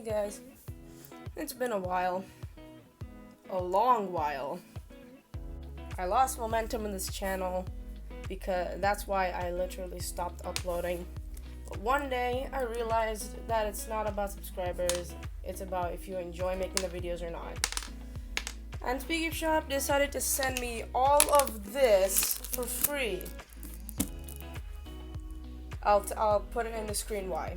Hey guys, it's been a while, a long while. I lost momentum in this channel because that's why I literally stopped uploading. But one day I realized that it's not about subscribers, it's about if you enjoy making the videos or not. And SpeedCubeShop decided to send me all of this for free. I'll put it in the screen why.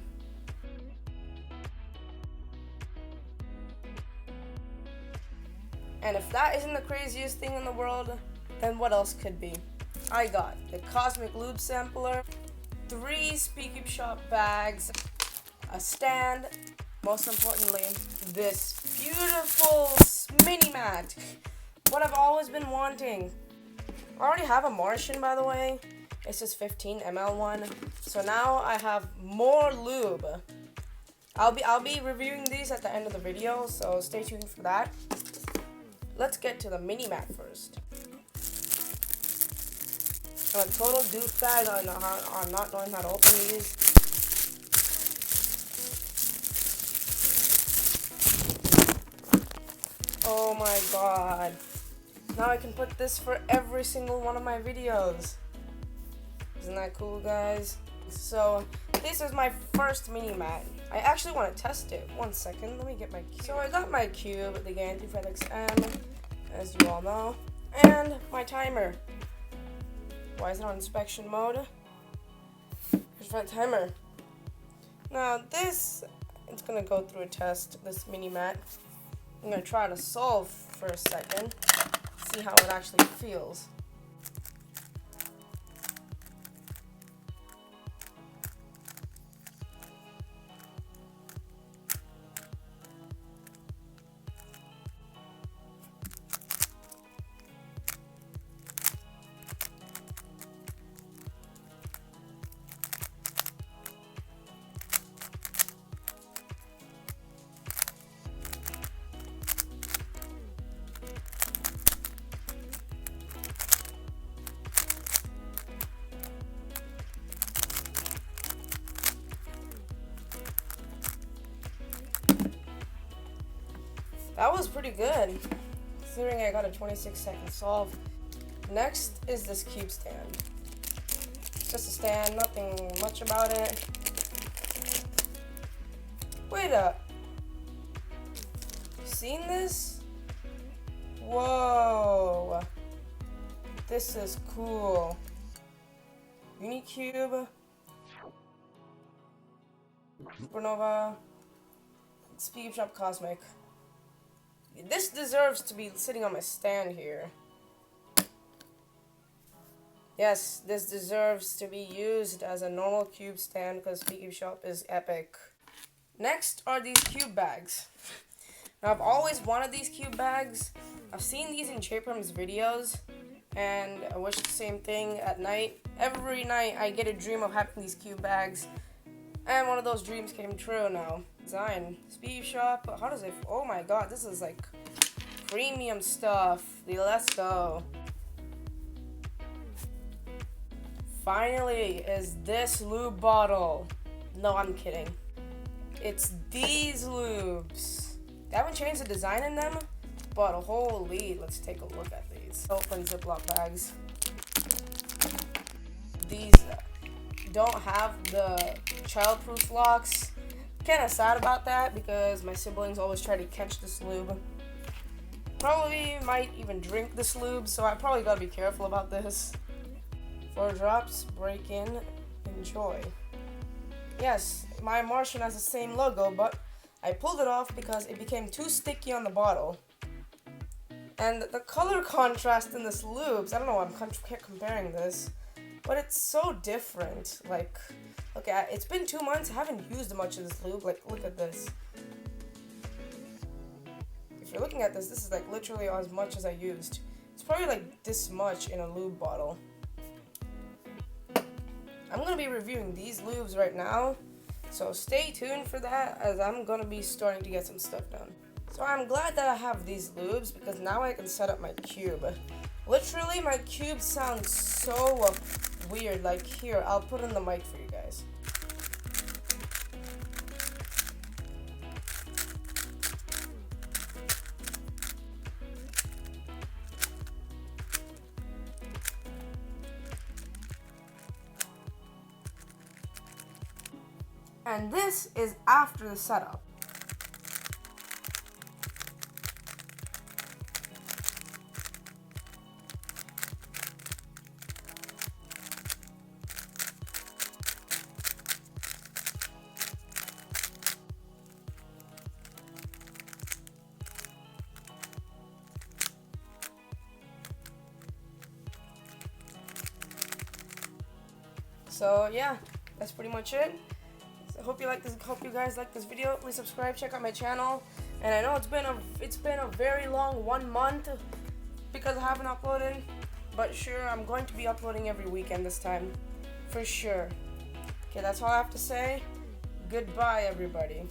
And if that isn't the craziest thing in the world, then what else could be? I got the Cosmic Lube sampler, 3 SpeedCubeShop bags, a stand, most importantly, this beautiful mini mat. What I've always been wanting. I already have a Martian, by the way. It's just 15 ml one. So now I have more lube. I'll be reviewing these at the end of the video, so stay tuned for that. Let's get to the mini mat first. I'm a total douchebag on not knowing how to open these. Oh my god. Now I can put this for every single one of my videos. Isn't that cool, guys? So this is my first mini mat. I actually want to test it. One second, let me get my cube. So I got my cube, the gancube Felix M, as you all know, and my timer. Why is it on inspection mode? Here's my timer. Now this, it's gonna go through a test, this mini mat. I'm gonna try to solve for a second, see how it actually feels. That was pretty good, considering I got a 26-second solve. Next is this cube stand. Just a stand, nothing much about it. Wait up. Seen this? Whoa. This is cool. Unicube. Supernova. SpeedCubeShop Cosmic. This deserves to be sitting on my stand here. Yes, this deserves to be used as a normal cube stand because SpeedCubeShop is epic. Next are these cube bags. Now I've always wanted these cube bags. I've seen these in Perm's videos and I wish the same thing at night. Every night I get a dream of having these cube bags. And one of those dreams came true now. Design. SpeedCubeShop. How does it... Oh my god, this is like premium stuff. Let's go. Finally, is this lube bottle. No, I'm kidding. It's these lubes. They haven't changed the design in them, but holy, let's take a look at these. Open Ziploc bags. These don't have the childproof locks. Kinda sad about that because my siblings always try to catch this lube. Probably might even drink this lube, so I probably gotta be careful about this. 4 drops, break in, enjoy. Yes, my Martian has the same logo, but I pulled it off because it became too sticky on the bottle. And the color contrast in this lubes, I don't know why I'm comparing this, but it's so different. Like, look at it's been 2 months. I haven't used much of this lube. Like, look at this. If you're looking at this, this is like literally as much as I used. It's probably like this much in a lube bottle. I'm gonna be reviewing these lubes right now, so stay tuned for that as I'm gonna be starting to get some stuff done. So I'm glad that I have these lubes because now I can set up my cube. Literally, my cube sounds so weird. Like, here, I'll put in the mic for you guys. And this is after the setup. So yeah, that's pretty much it. So hope you guys like this video. Please subscribe, check out my channel. And I know it's been a very long 1 month because I haven't uploaded, but sure, I'm going to be uploading every weekend this time, for sure. Okay, that's all I have to say. Goodbye, everybody.